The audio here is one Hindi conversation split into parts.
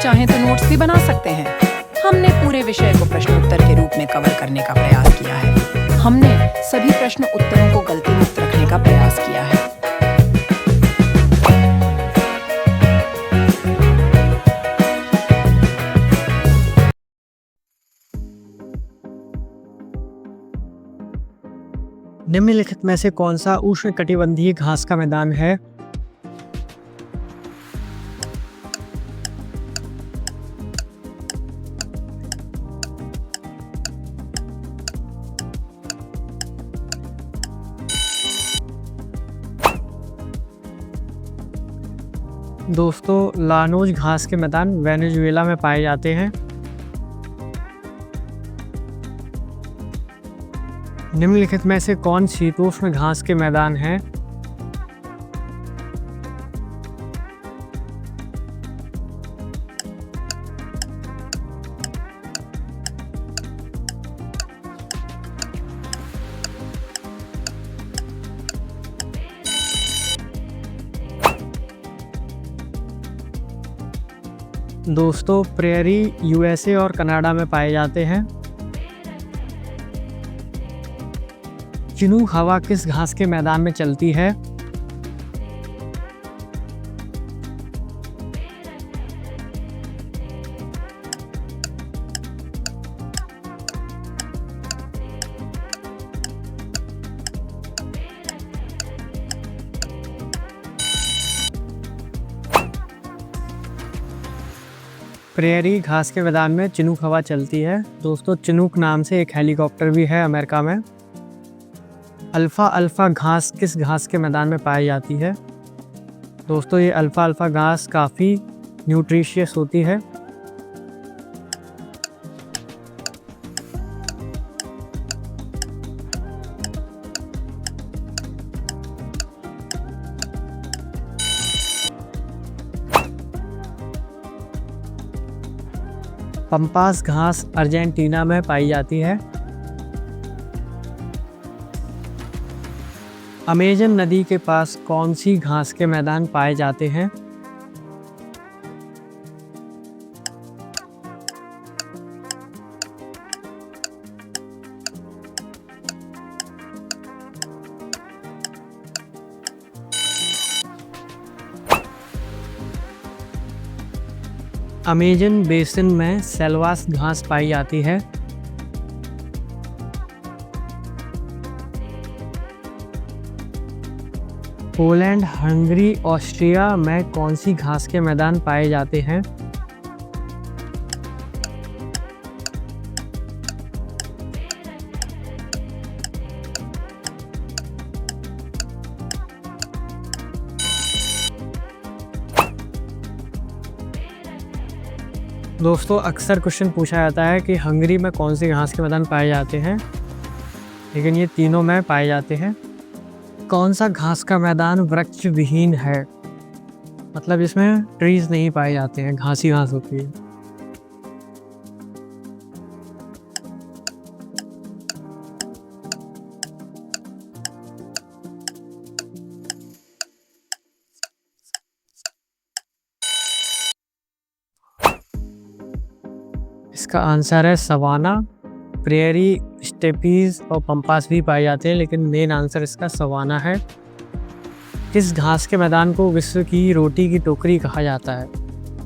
चाहें तो नोट्स भी बना सकते हैं। हमने पूरे विषय को प्रश्नोत्तर के रूप में कवर करने का प्रयास किया है। हमने सभी प्रश्न उत्तरों को गलती मुक्त रखने का प्रयास किया है। निम्नलिखित में से कौन सा उष्णकटिबंधीय घास का मैदान है? दोस्तों, लानोज घास के मैदान वेनेजुएला में पाए जाते हैं। निम्नलिखित में से कौन शीतोष्ण घास के मैदान हैं? दोस्तों, प्रेयरी यूएसए और कनाडा में पाए जाते हैं। चिनूक हवा किस घास के मैदान में चलती है? प्रेयरी घास के मैदान में चिनूक हवा चलती है। दोस्तों, चिनूक नाम से एक हेलीकॉप्टर भी है अमेरिका में। अल्फ़ा अल्फ़ा घास किस घास के मैदान में पाई जाती है? दोस्तों, ये अल्फ़ा अल्फ़ा घास काफ़ी न्यूट्रिशियस होती है। पंपास घास अर्जेंटीना में पाई जाती है। अमेजन नदी के पास कौन सी घास के मैदान पाए जाते हैं? अमेजन बेसिन में सेल्वास घास पाई जाती है। पोलैंड, हंगरी, ऑस्ट्रिया में कौन सी घास के मैदान पाए जाते हैं? दोस्तों, अक्सर क्वेश्चन पूछा जाता है कि हंगरी में कौन सी घास के मैदान पाए जाते हैं, लेकिन ये तीनों में पाए जाते हैं। कौन सा घास का मैदान वृक्ष विहीन है? मतलब इसमें ट्रीज नहीं पाए जाते हैं, घास ही घास होती है। इसका आंसर है सवाना। प्रेयरी, स्टेपीज और पंपास भी पाए जाते हैं, लेकिन मेन आंसर इसका सवाना है। किस घास के मैदान को विश्व की रोटी की टोकरी कहा जाता है?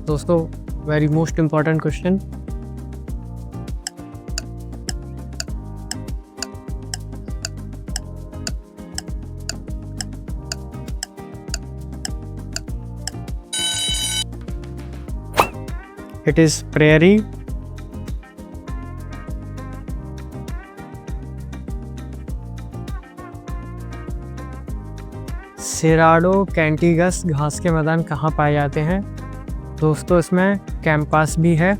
दोस्तों, very most important question. It is prairie. Cerrado कैंटिगस घास के मैदान कहाँ पाए जाते हैं? दोस्तों, इसमें कैंपास भी है।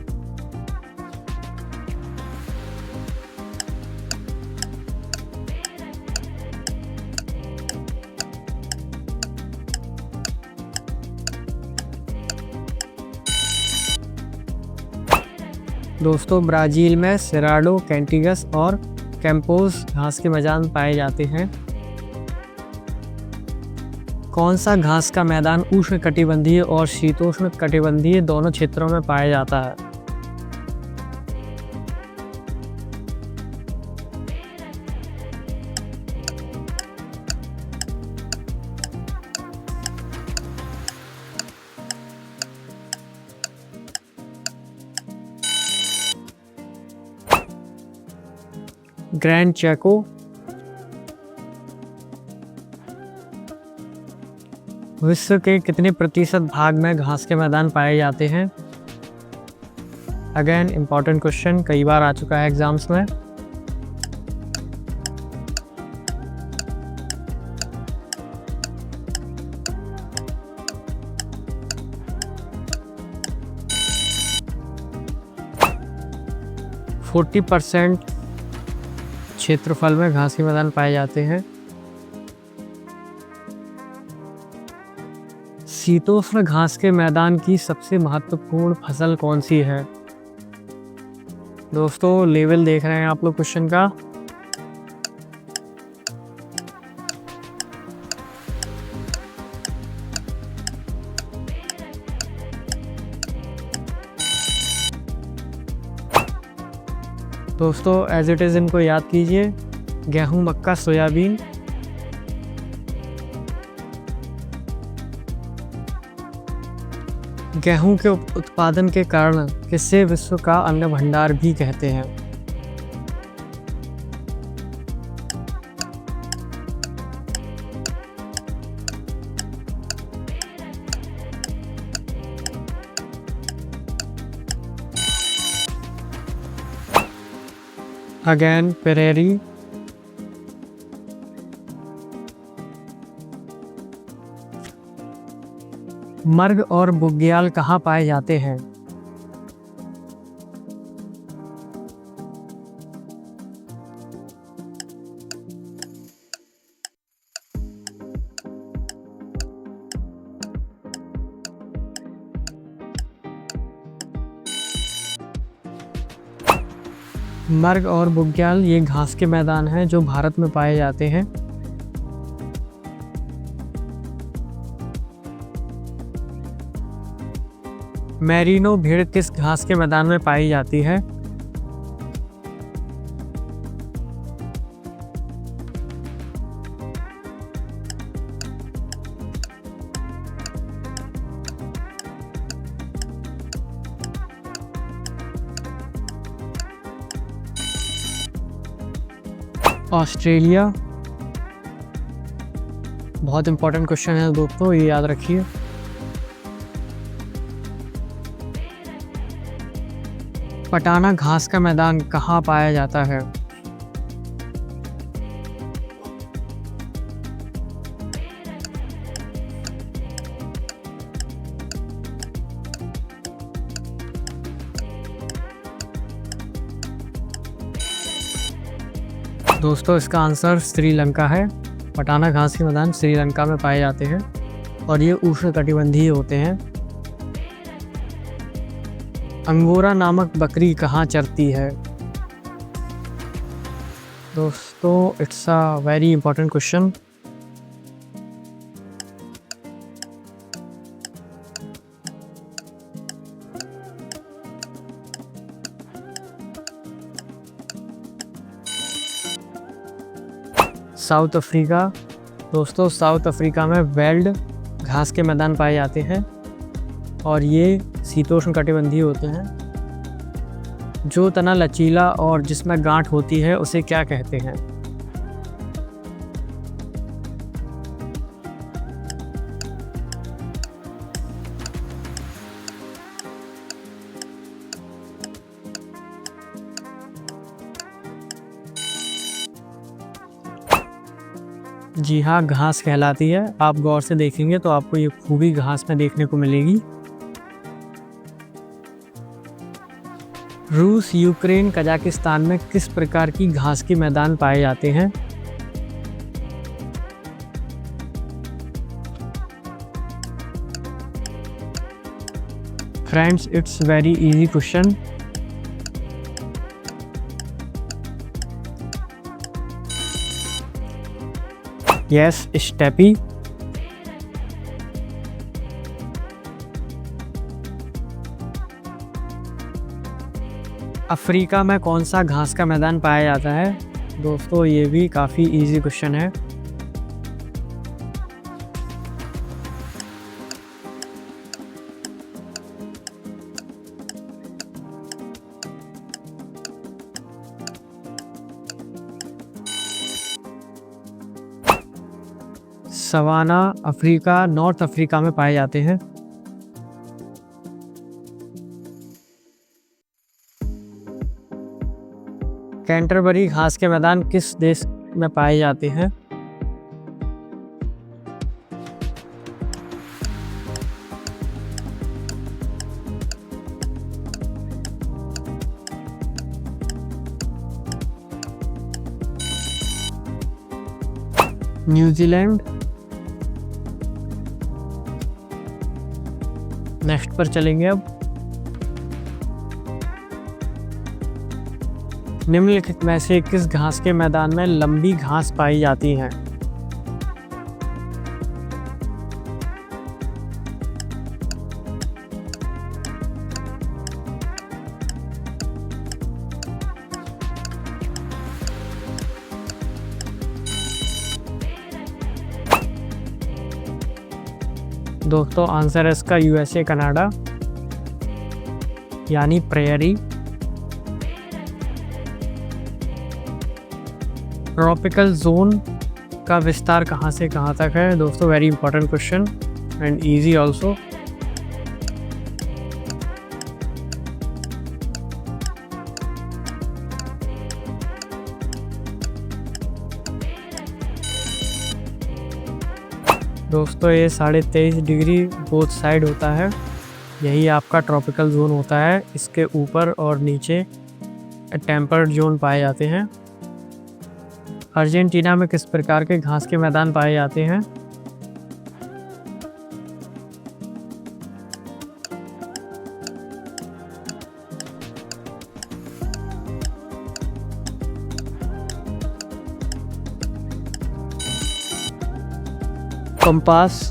दोस्तों, ब्राज़ील में सेराडो कैंटिगस और कैंपोस घास के मैदान पाए जाते हैं। कौन सा घास का मैदान उष्णकटिबंधीय और शीतोष्ण कटिबंधीय दोनों क्षेत्रों में पाया जाता है? Grand Chaco. विश्व के कितने प्रतिशत भाग में घास के मैदान पाए जाते हैं? अगेन इम्पॉर्टेंट क्वेश्चन, कई बार आ चुका है एग्जाम्स में। फोर्टी % क्षेत्रफल में घास के मैदान पाए जाते हैं। शीतोष्ण घास के मैदान की सबसे महत्वपूर्ण फसल कौन सी है? दोस्तों लेवल देख रहे हैं आप लोग क्वेश्चन का। दोस्तों एज इट इज़ इनको याद कीजिए, गेहूं, मक्का, सोयाबीन। गेहूं के उत्पादन के कारण किसे विश्व का अन्न भंडार भी कहते हैं? Again prairie. मर्ग और बुग्याल कहाँ पाए जाते हैं? मर्ग और बुग्याल ये घास के मैदान हैं जो भारत में पाए जाते हैं। मैरिनो भेड़ किस घास के मैदान में पाई जाती है? ऑस्ट्रेलिया। बहुत इंपॉर्टेंट क्वेश्चन है दोस्तों, ये याद रखिए। पटाना घास का मैदान कहाँ पाया जाता है? दोस्तों इसका आंसर श्रीलंका है। पटाना घास के मैदान श्रीलंका में पाए जाते हैं और ये उष्णकटिबंधीय होते हैं। अंगोरा नामक बकरी कहाँ चरती है? दोस्तों it's a very important question. South Africa. दोस्तों साउथ अफ्रीका में वेल्ड घास के मैदान पाए जाते हैं और ये शीतोष्ण कटिबंधीय होते हैं। जो तना लचीला और जिसमें गांठ होती है उसे क्या कहते हैं? जी हाँ, घास कहलाती है। आप गौर से देखेंगे तो आपको ये खूबी घास में देखने को मिलेगी। रूस, यूक्रेन, कजाकिस्तान में किस प्रकार की घास के मैदान पाए जाते हैं? Friends it's very easy question. Yes, steppe. Africa में कौन सा घास का मैदान पाया जाता है? दोस्तों ये भी काफ़ी इजी क्वेश्चन है। सवाना अफ्रीका, नॉर्थ अफ्रीका में पाए जाते हैं। कैंटरबरी घास के मैदान किस देश में पाए जाते हैं? न्यूजीलैंड। नेक्स्ट पर चलेंगे अब। निम्नलिखित में से किस घास के मैदान में लंबी घास पाई जाती है? दोस्तों आंसर है इसका यूएसए कनाडा, यानी प्रेयरी। ट्रॉपिकल जोन का विस्तार कहाँ से कहाँ तक है? दोस्तों very important question and easy also. दोस्तों ये 23.5 डिग्री बोथ साइड होता है, यही आपका ट्रॉपिकल जोन होता है। इसके ऊपर और नीचे टेम्पर्ड जोन पाए जाते हैं। अर्जेंटीना में किस प्रकार के घास के मैदान पाए जाते हैं? कंपास।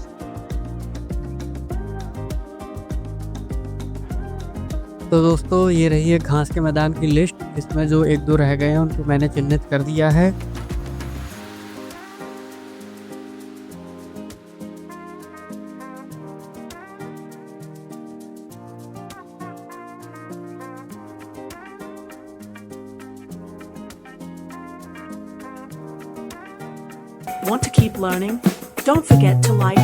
तो दोस्तों ये रही है घास के मैदान की लिस्ट। इसमें जो 1-2 रह गए हैं उनको मैंने चिन्हित कर दिया है। Want to keep learning? Don't forget to like,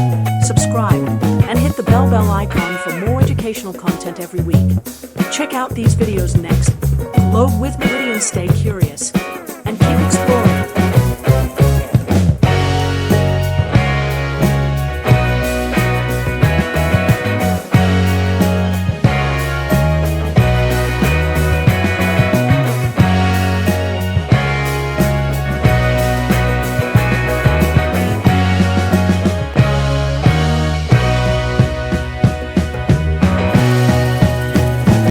subscribe, and hit the bell icon for more educational content every week. Check out these videos next. Globe with Meridian, stay curious.